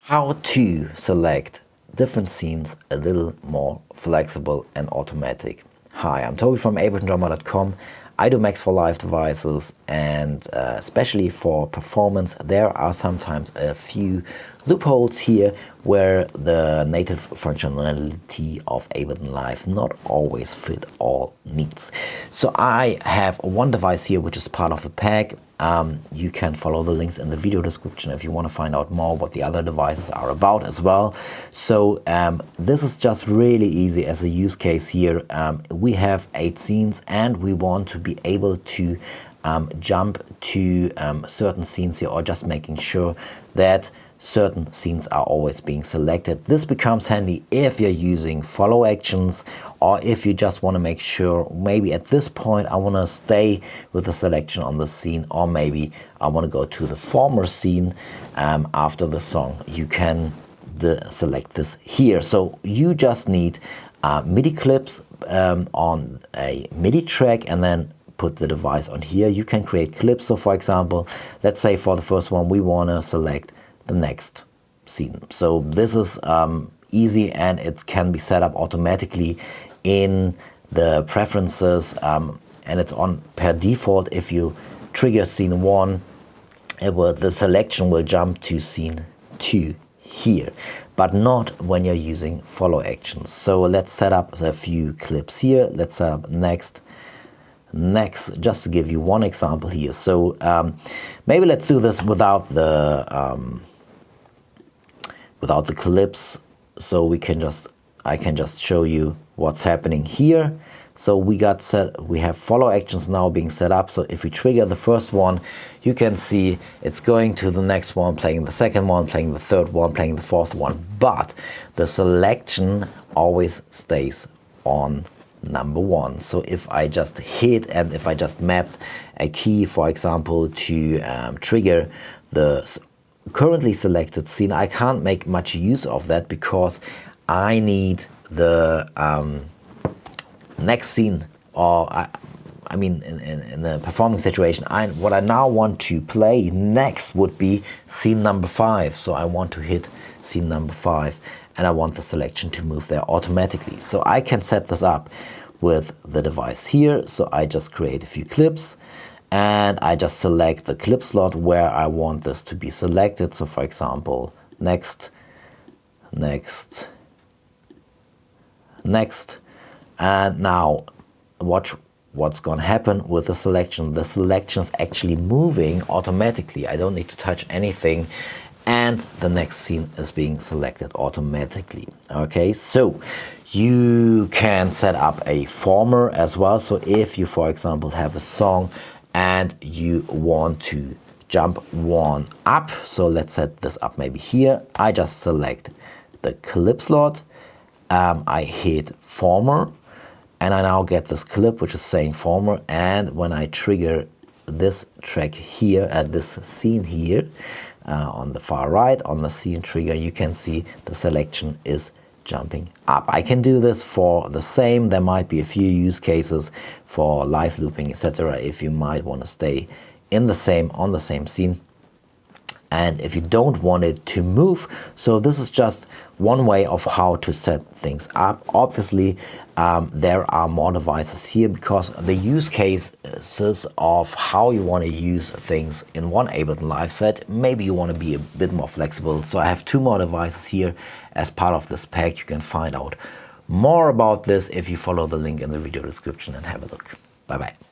How to select different scenes a little more flexible and automatic. Hi, I'm Toby from abletondrummer.com. I do Max for live devices, and especially for performance, there are sometimes a few loopholes here where the native functionality of Ableton Live not always fit all needs. So I have one device here which is part of a pack. You can follow the links in the video description if you want to find out more what the other devices are about as well. So this is just really easy as a use case here. We have 8 scenes and we want to be able to jump to certain scenes here, or just making sure that certain scenes are always being selected. This becomes handy if you're using follow actions, or if you just want to make sure maybe at this point I want to stay with the selection on the scene, or maybe I want to go to the former scene after the song. You can select this here. So you just need MIDI clips on a MIDI track and then put the device on here. You can create clips. So for example, let's say for the first one we want to select the next scene. So this is easy, and it can be set up automatically in the preferences, and it's on per default. If you trigger scene 1, the selection will jump to scene 2 here, but not when you're using follow actions. So let's set up a few clips here. Let's set up next, just to give you one example here. So maybe let's do this without the clips, so I can just show you what's happening here. So we have follow actions now being set up. So if we trigger the first one, you can see it's going to the next one, playing the second one, playing the third one, playing the fourth one, but the selection always stays on number 1. So if I just hit, and if I just mapped a key, for example, to trigger the currently selected scene, I can't make much use of that because I need the next scene, or I mean in the performing situation, what I now want to play next would be scene number 5. So I want to hit scene number 5 and I want the selection to move there automatically. So I can set this up with the device here. So I just create a few clips and I just select the clip slot where I want this to be selected. So for example, next, next, next. And now watch what's going to happen with the selection. The selection is actually moving automatically. I don't need to touch anything, and the next scene is being selected automatically. Okay, so you can set up a former as well. So if you, for example, have a song and you want to jump one up, so let's set this up maybe here. I just select the clip slot, I hit former, and I now get this clip which is saying former. And when I trigger this track here at this scene here on the far right, on the scene trigger, you can see the selection is jumping up. I can do this for the same. There might be a few use cases for live looping, etc., if you might want to stay on the same scene, and if you don't want it to move. So this is just one way of how to set things up. Obviously there are more devices here because the use cases of how you want to use things in one Ableton Live set, maybe you want to be a bit more flexible. So I have 2 more devices here as part of this pack. You can find out more about this if you follow the link in the video description and have a look. Bye bye.